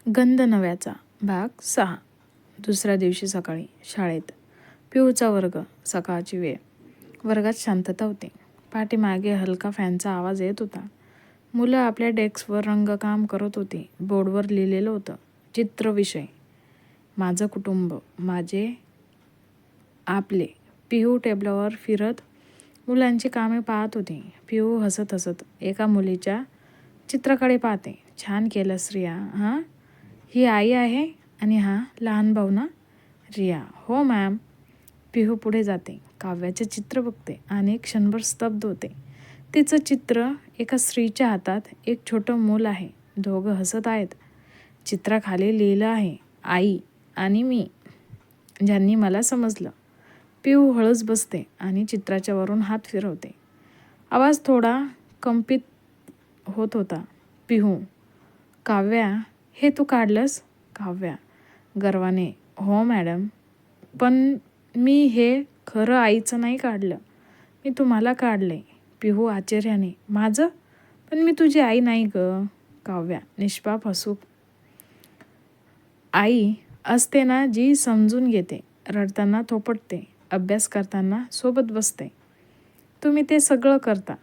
गंध नव्याचा भाग 6. दुसऱ्या दिवशी सकाळी शाळेत पिऊचा वर्ग. सकाळची वेळ. वर्गात शांतता होती. पाठीमागे हलका फॅनचा आवाज येत होता. मुलं आपल्या डेस्कवर रंगकाम करत होती. बोर्डवर लिहिलेलं होतं, चित्रविषय. माझं कुटुंब, माझे, आपले. पिहू टेबलावर फिरत मुलांची कामे पाहत होती. पिहू हसत हसत एका मुलीच्या चित्राकडे पाहते. छान केलंस रिया. हां, ही आई आहे आणि हा लहान भाऊ ना? रिया: हो मॅम. पिहू पुढे जाते. काव्याचे चित्र बघते आणि क्षणभर स्तब्ध होते. तिचं चित्र: एका स्त्रीच्या हातात एक छोटं मूल आहे. दोघं हसत आहेत. चित्राखाली लिहिलं आहे, आई आणि मी, ज्यांनी मला समजलं. पिहू हळूच बसते आणि चित्राच्या वरून हात फिरवते. आवाज थोडा कंपित होत होता. पिहू: काव्या, हे तू काढलंस? काव्या गर्वाने: हो मॅडम, पण मी हे खरं आईचं नाही काढलं, मी तुम्हाला काढलंय. पिहू आश्चर्याने: माझं? पण मी तुझी आई नाही ग. काव्या निष्पाप हसू: आई असते ना जी समजून घेते, रडताना थोपटते, अभ्यास करताना सोबत बसते. तुम्ही ते सगळं करता,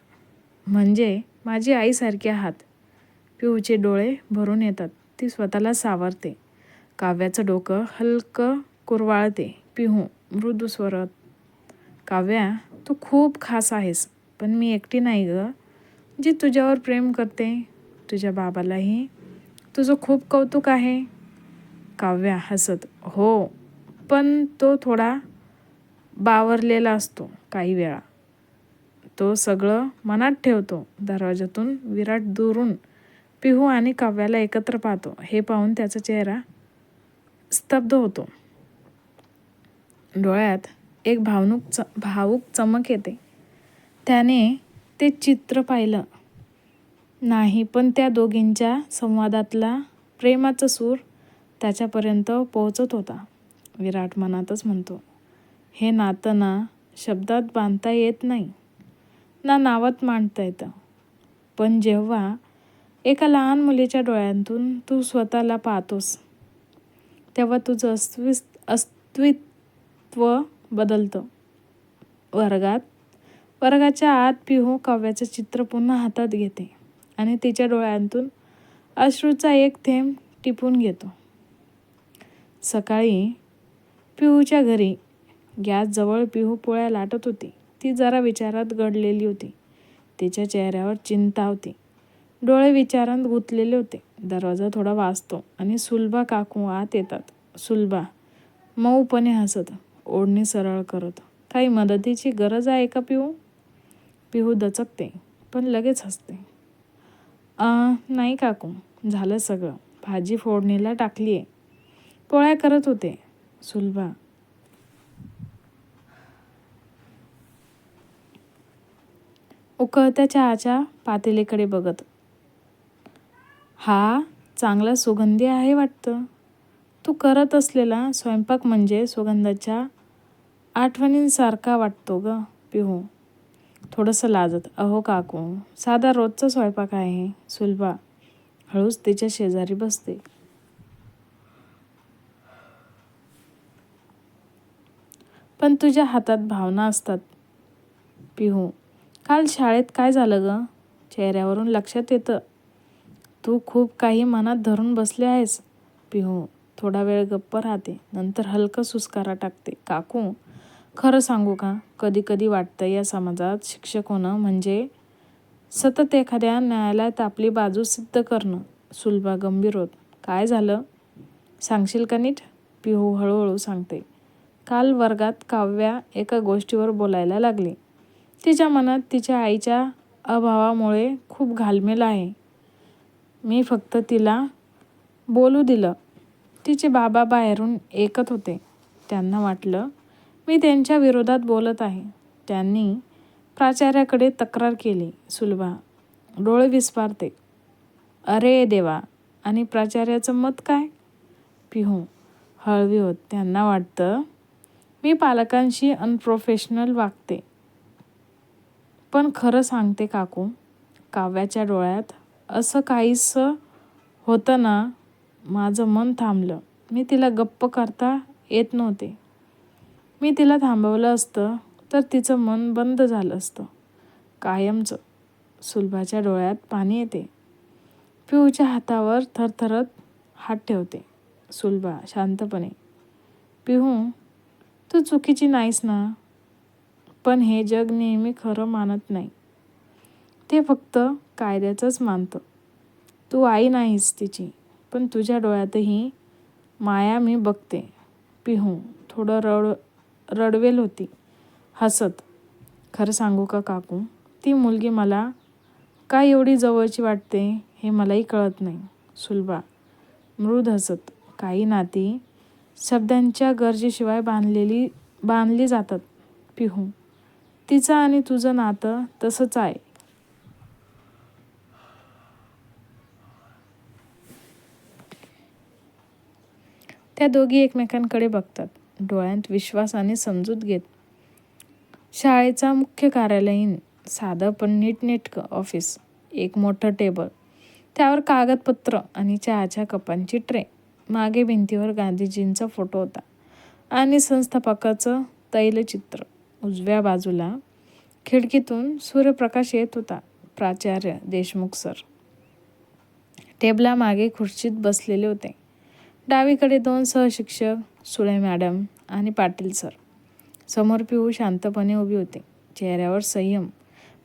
म्हणजे माझी आईसारखी आहात. पिहूचे डोळे भरून येतात. ती स्वतःला सावरते. काव्याचं डोकं हलकं कुरवाळते. पिहू मृदू स्वरात: काव्या, तू खूप खास आहेस, पण मी एकटी नाही ग जी तुझ्यावर प्रेम करते. तुझ्या बाबालाही तुझं खूप कौतुक आहे. काव्या हसत: हो, पण तो थोडा बावरलेला असतो काही वेळा. तो सगळं मनात ठेवतो. दरवाजातून विराट दुरून पिहू आणि काव्याला एकत्र पाहतो. हे पाहून त्याचा चेहरा स्तब्ध होतो. डोळ्यात एक भावूक चमक येते. त्याने ते चित्र पाहिलं नाही, पण त्या दोघींच्या संवादातला प्रेमाचा सूर त्याच्यापर्यंत पोहोचत होता. विराट मनातच म्हणतो, हे नातं ना शब्दात बांधता येत नाही, ना नावात मांडता येतं. पण जेव्हा एका लहान मुलीच्या डोळ्यांतून तू स्वतःला पाहतोस, तेव्हा तुझं अस्तित्व बदलतं. वर्गाच्या आत पिहू काव्याचं चित्र पुन्हा हातात घेते आणि तिच्या डोळ्यांतून अश्रूचा एक थेंब टिपून घेतो. सकाळी पिहूच्या घरी गॅसजवळ पिहू पोळ्या लाटत होती. ती जरा विचारात गडलेली होती. तिच्या चेहऱ्यावर चिंता होती. डोळे विचारांत गुंतलेले होते. दरवाजा थोडा वाजतो आणि सुलभा काकू आत येतात. सुलभा मऊपणे हसत, ओढणी सरळ करत: काही मदतीची गरज आहे का पिहू? पिहू दचकते, पण लगेच हसते. नाही काकू, झालं सगळं. भाजी फोडणीला टाकलीये, पोळ्या करत होते. सुलभा उकळत्या चहाच्या पातेलीकडे बघत: हा चांगला सुगंधी आहे वाटतं. तू करत असलेला स्वयंपाक म्हणजे सुगंधाच्या आठवणींसारखा वाटतो ग. पिहू थोडंसं लाजत: अहो काकू, साधा रोजचा स्वयंपाक आहे. सुलभा हळूच तिच्या शेजारी बसते. पण तुझ्या हातात भावना असतात. पिहू: काल शाळेत काय झालं ग? चेहऱ्यावरून लक्षात येतं तू खूप काही मनात धरून बसले आहेस. पिहू थोडा वेळ गप्प राहते, नंतर हलकं सुस्कारा टाकते. काकू, खरं सांगू का, कधी कधी वाटतं या समाजात शिक्षक होणं म्हणजे सतत एखाद्या न्यायालयात आपली बाजू सिद्ध करणं. सुलभा गंभीर होत: काय झालं, सांगशील का नीट? पिहू हळूहळू सांगते. काल वर्गात काव्या एका गोष्टीवर बोलायला लागली. तिच्या मनात तिच्या आईच्या अभावामुळे खूप घालमेल आहे. मी फक्त तिला बोलू दिलं. तिचे बाबा बाहेरून ऐकत होते. त्यांना वाटलं मी त्यांच्या विरोधात बोलत आहे. त्यांनी प्राचार्याकडे तक्रार केली. सुलभा डोळे विस्फारते: अरे देवा, आणि प्राचार्याचं मत काय? पिहू हळवी होत: त्यांना वाटतं मी पालकांशी अनप्रोफेशनल वागते. पण खरं सांगते काकू, काव्याच्या डोळ्यात असं काहीसं होतं ना, माझं मन थांबलं. मी तिला गप्प करता येत नव्हते. मी तिला थांबवलं असतं तर तिचं मन बंद झालं असतं कायमचं. सुलभाच्या डोळ्यात पाणी येते. पिऊच्या हातावर थरथरत हात ठेवते. सुलभा शांतपणे, पिहू, तू चुकीची नाहीस ना, पण हे जग नेहमी खरं मानत नाही. ते फक्त कायद्याचंच मानतं. तू आई नाहीस तिची, पण तुझ्या डोळ्यातही माया मी बघते. पिहू थोडं रडवेल होती हसत. खरं सांगू का काकू, ती मुलगी मला का एवढी जवळची वाटते हे मलाही कळत नाही. सुलभा मृद हसत. काही नाती शब्दांच्या गरजेशिवाय बांधली जातात पिहू. तिचं आणि तुझं नातं तसंच आहे. त्या दोघी एकमेकांकडे बघतात, डोळ्यात विश्वास आणि समजूत घेत. शाळेचा मुख्य कार्यालयीन साधं पण नीटनेटकं ऑफिस. एक मोठं टेबल, त्यावर कागदपत्र आणि चहाच्या कपांची ट्रे. मागे भिंतीवर गांधीजींचा फोटो होता आणि संस्थापकाचं तैलचित्र. उजव्या बाजूला खिडकीतून सूर्यप्रकाश येत होता. प्राचार्य देशमुख सर टेबलामागे खुर्चीत बसलेले होते. डावीकडे 2 सहशिक्षक, सुळे मॅडम आणि पाटील सर. समोर पिहू शांतपणे उभी होती. चेहऱ्यावर संयम,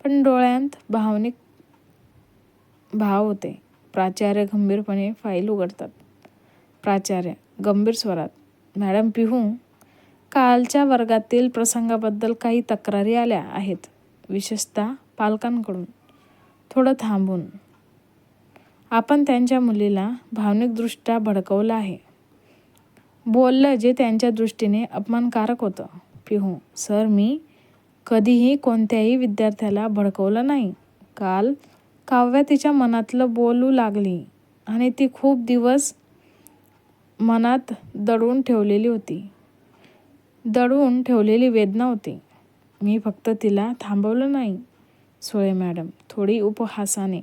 पण डोळ्यांत भावनिक भाव होते. प्राचार्य गंभीरपणे फाईल उघडतात. प्राचार्य गंभीर स्वरात, मॅडम, पिहू, कालच्या वर्गातील प्रसंगाबद्दल काही तक्रारी आल्या आहेत, विशेषतः पालकांकडून. थोडं थांबून, आपण त्यांच्या मुलीला भावनिकदृष्ट्या भडकवलं आहे. बोललं जे त्यांच्या दृष्टीने अपमानकारक होतं. पिहू, सर, मी कधीही कोणत्याही विद्यार्थ्याला भडकवलं नाही. काल काव्या तिच्या मनातलं बोलू लागली आणि ती खूप दिवस मनात दडवून ठेवलेली वेदना होती. मी फक्त तिला थांबवलं नाही. सुळे मॅडम थोडी उपहासाने,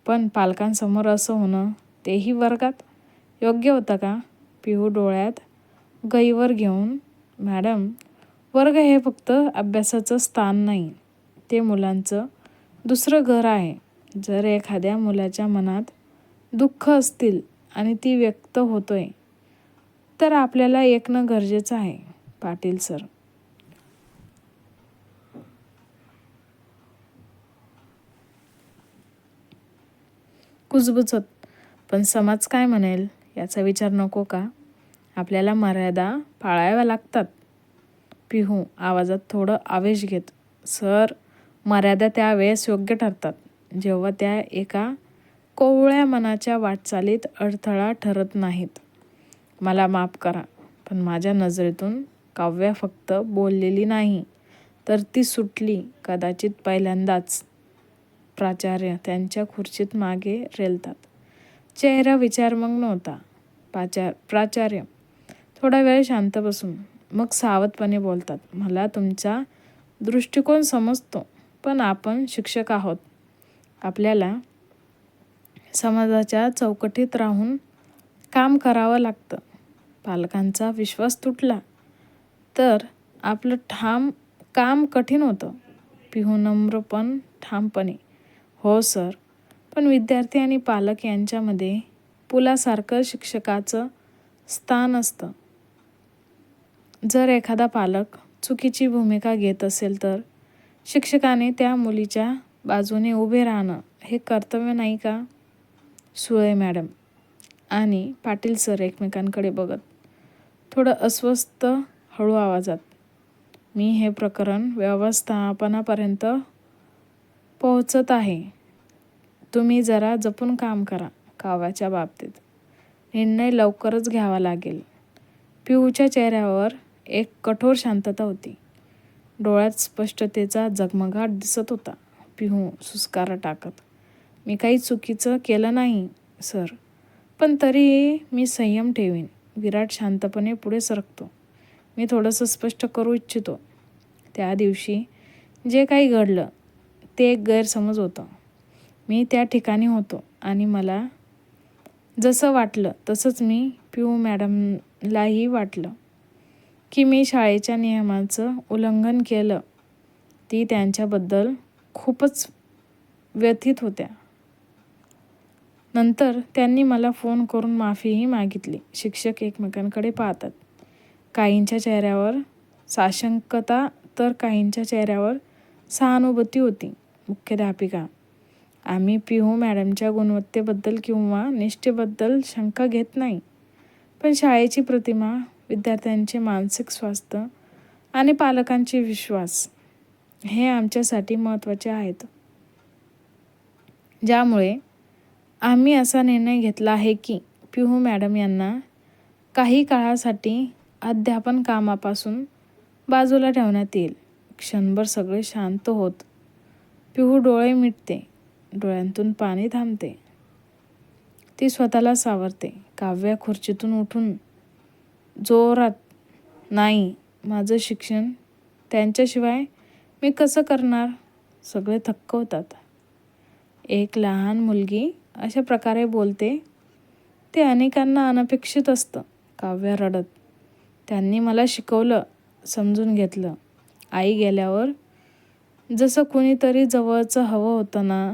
पण पालकांसमोर असं होणं, तेही वर्गात, योग्य होतं का? पिहू डोळ्यात गहिवर घेऊन, मॅडम, वर्ग हे फक्त अभ्यासाचं स्थान नाही, ते मुलांचं दुसरं घर आहे. जर एखाद्या मुलाच्या मनात दुःख असतील आणि ती व्यक्त होतोय, तर आपल्याला ऐकणं गरजेचं आहे. पाटील सर कुजबुजत, पण समाज काय म्हणेल याचा विचार नको का? आपल्याला मर्यादा पाळाव्या लागतात. पिहू आवाजात थोडं आवेश घेत, सर, मर्यादा त्यावेळेस योग्य ठरतात जेव्हा त्या एका कोवळ्या मनाच्या वाटचालीत अडथळा ठरत नाहीत. मला माफ करा, पण माझ्या नजरेतून काव्या फक्त बोललेली नाही, तर ती सुटली, कदाचित पहिल्यांदाच. प्राचार्य त्यांच्या खुर्चीत मागे रेलतात. चेहरा विचारमग्न होता. प्राचार्य थोडा वेळ शांत बसून मग सावधपणे बोलतात, मला तुमचा दृष्टिकोन समजतो, पण आपण शिक्षक आहोत. आपल्याला समाजाच्या चौकटीत राहून काम करावं लागतं. पालकांचा विश्वास तुटला तर आपलं काम कठीण होतं. पिहू नम्र पण ठामपणे, हो सर, पण विद्यार्थी आणि पालक यांच्यामध्ये पुलासारखं शिक्षकाचं स्थान असतं. जर एखादा पालक चुकीची भूमिका घेत असेल तर शिक्षकाने त्या मुलीच्या बाजूने उभे राहणं हे कर्तव्य नाही का? सुळे मॅडम आणि पाटील सर एकमेकांकडे बघत, थोडं अस्वस्थ, हळू आवाजात, मी हे प्रकरण व्यवस्थापनापर्यंत पोहोचत आहे. तुम्ही जरा जपून काम करा. काव्याच्या बाबतीत निर्णय लवकरच घ्यावा लागेल. पिहूच्या चेहऱ्यावर एक कठोर शांतता होती. डोळ्यात स्पष्टतेचा झगमगाट दिसत होता. पिहू सुस्कारा टाकत, मी काही चुकीचं केलं नाही सर, पण तरीही मी संयम ठेवीन. विराट शांतपणे पुढे सरकतो, मी थोडंसं स्पष्ट करू इच्छितो. त्या दिवशी जे काही घडलं ते एक गैरसमज होतं. मी त्या ठिकाणी होतो आणि मला जसं वाटलं तसंच मी पिऊ मॅडमलाही वाटलं की मी शाळेच्या नियमाचं उल्लंघन केलं. ती त्यांच्याबद्दल खूपच व्यथित होत्या. नंतर त्यांनी मला फोन करून माफीही मागितली. शिक्षक एकमेकांकडे पाहतात. काहींच्या चेहऱ्यावर साशंकता तर काहींच्या चेहऱ्यावर सहानुभूती होती. मुख्याध्यापिका: आम्ही पिहू मॅडमच्या गुणवत्तेबद्दल किंवा निष्ठेबद्दल शंका घेत नाही, पण शाळेची प्रतिमा, विद्यार्थ्यांचे मानसिक स्वास्थ्य आणि पालकांचे विश्वास हे आमच्यासाठी महत्त्वाचे आहेत. ज्यामुळे आम्ही असा निर्णय घेतला आहे की पिहू मॅडम यांना काही काळासाठी अध्यापन कामापासून बाजूला ठेवण्यात येईल. क्षणभर सगळे शांत होत. पिहू डोळे मिटते, डोळ्यांतून पाणी थांबते. ती स्वतःला सावरते. काव्या खुर्चीतून उठून जोरात, नाही, माझं शिक्षण त्यांच्याशिवाय मी कसं करणार? सगळे थक्क होतात. एक लहान मुलगी अशा प्रकारे बोलते ते अनेकांना अनपेक्षित असतं. काव्या रडत: त्यांनी मला शिकवलं, समजून घेतलं. आई गेल्यावर जसं कुणीतरी जवळचं हवं होतं ना,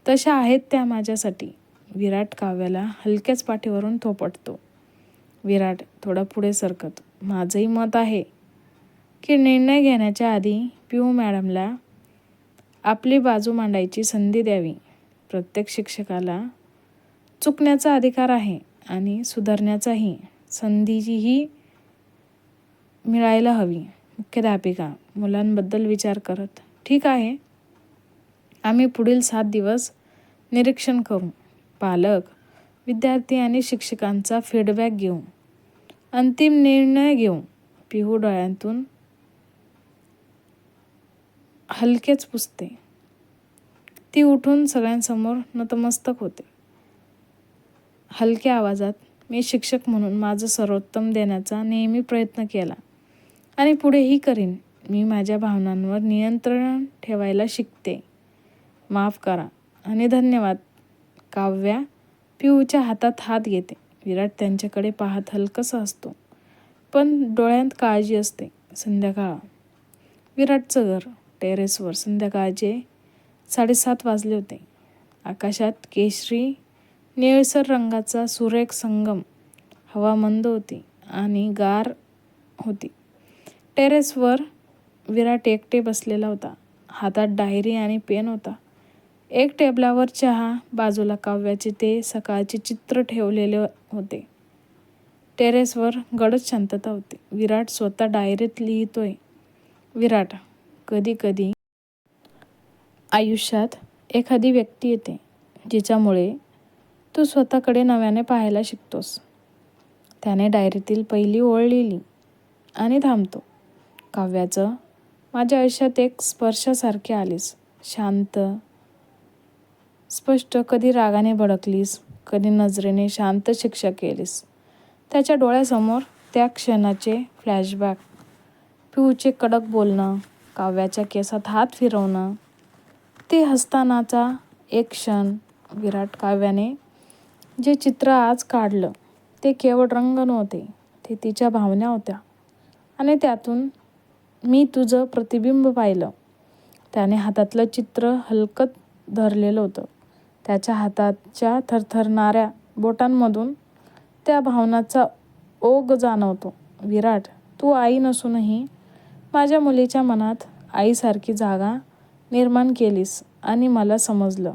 तशा आहेत त्या माझ्यासाठी. विराट काव्याला हलक्याच पाठीवरून थोपटतो. विराट थोडा पुढे सरकत: माझंही मत आहे की निर्णय घेण्याच्या आधी पिहू मॅडमला आपली बाजू मांडायची संधी द्यावी. प्रत्येक शिक्षकाला चुकण्याचा अधिकार आहे आणि सुधारण्याचाही. संधीही मिळायला हवी. मुख्याध्यापिका मुलांबद्दल विचार करत: ठीक आहे, आम्ही पुढील 7 दिवस निरीक्षण करू. पालक, विद्यार्थी आणि शिक्षकांचा फीडबॅक घेऊ. अंतिम निर्णय घेऊ. पिहू डोळ्यांतून हलकेच पुसते. ती उठून सगळ्यांसमोर नतमस्तक होते. हलक्या आवाजात: मी शिक्षक म्हणून माझं सर्वोत्तम देण्याचा नेहमी प्रयत्न केला आणि पुढेही करीन. मी माझ्या भावनांवर नियंत्रण ठेवायला शिकते. माफ करा आणि धन्यवाद. काव्या पिहूच्या हातात हात घेते. विराट त्यांच्याकडे पाहत हलकसा हसतो, पण डोळ्यांत काळजी असते. संध्याकाळ. विराटचं घर. टेरेसवर. संध्याकाळचे 7:30 वाजले होते. आकाशात केशरी निळसर रंगाचा सुरेख संगम. हवा मंद होती आणि गार होती. टेरेसवर विराट एकटे बसलेला होता. हातात डायरी आणि पेन होता. एक टेबलावर चहा, बाजूला काव्याचे ते सकाळचे चित्र ठेवलेले होते. टेरेसवर गडद शांतता होती. विराट स्वतः डायरीत लिहितोय. विराट: कधी कधी आयुष्यात एखादी व्यक्ती येते जिच्यामुळे तू स्वतःकडे नव्याने पाहायला शिकतोस. त्याने डायरीतील पहिली ओळ लिहिली आणि थांबतो. काव्याचं: माझ्या आयुष्यात एक स्पर्शासारखे आलीस. शांत, स्पष्ट. कधी रागाने भडकलीस, कधी नजरेने शांत शिक्षा केलीस. त्याच्या डोळ्यासमोर त्या क्षणाचे फ्लॅशबॅक. पिहूचे कडक बोलणं, काव्याच्या केसात हात फिरवणं, ते हसतानाचा एक क्षण. विराट: काव्याने जे चित्र आज काढलं ते केवळ रंग नव्हते, ते तिच्या भावना होत्या आणि त्यातून मी तुझं प्रतिबिंब पाहिलं. त्याने हातातलं चित्र हलकत धरलेलं होतं. त्याच्या हाताच्या थरथरणाऱ्या बोटांमधून त्या भावनांचा ओघ जाणवतो. विराट: तू आई नसूनही माझ्या मुलीच्या मनात आईसारखी जागा निर्माण केलीस आणि मला समजलं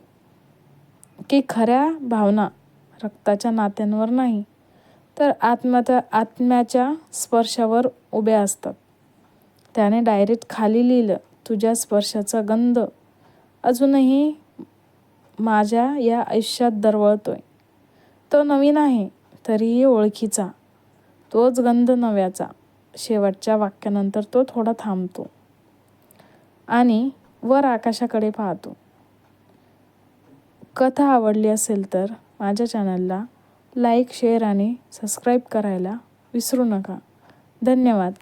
की खऱ्या भावना रक्ताच्या नात्यांवर नाही, तर आत्म्याच्या स्पर्शावर उभ्या असतात. त्याने डायरीत खाली लिहिलं: तुझ्या स्पर्शाचा गंध अजूनही माझ्या या आयुष्यात दरवळतोय. तो नवीन आहे, तरीही ओळखीचा. तोच गंध नव्याचा. शेवटच्या वाक्यानंतर तो थोडा थांबतो आणि वर आकाशाकडे पाहतो. कथा आवडली असेल तर माझ्या चॅनलला लाईक, शेअर आणि सबस्क्राईब करायला विसरू नका. धन्यवाद.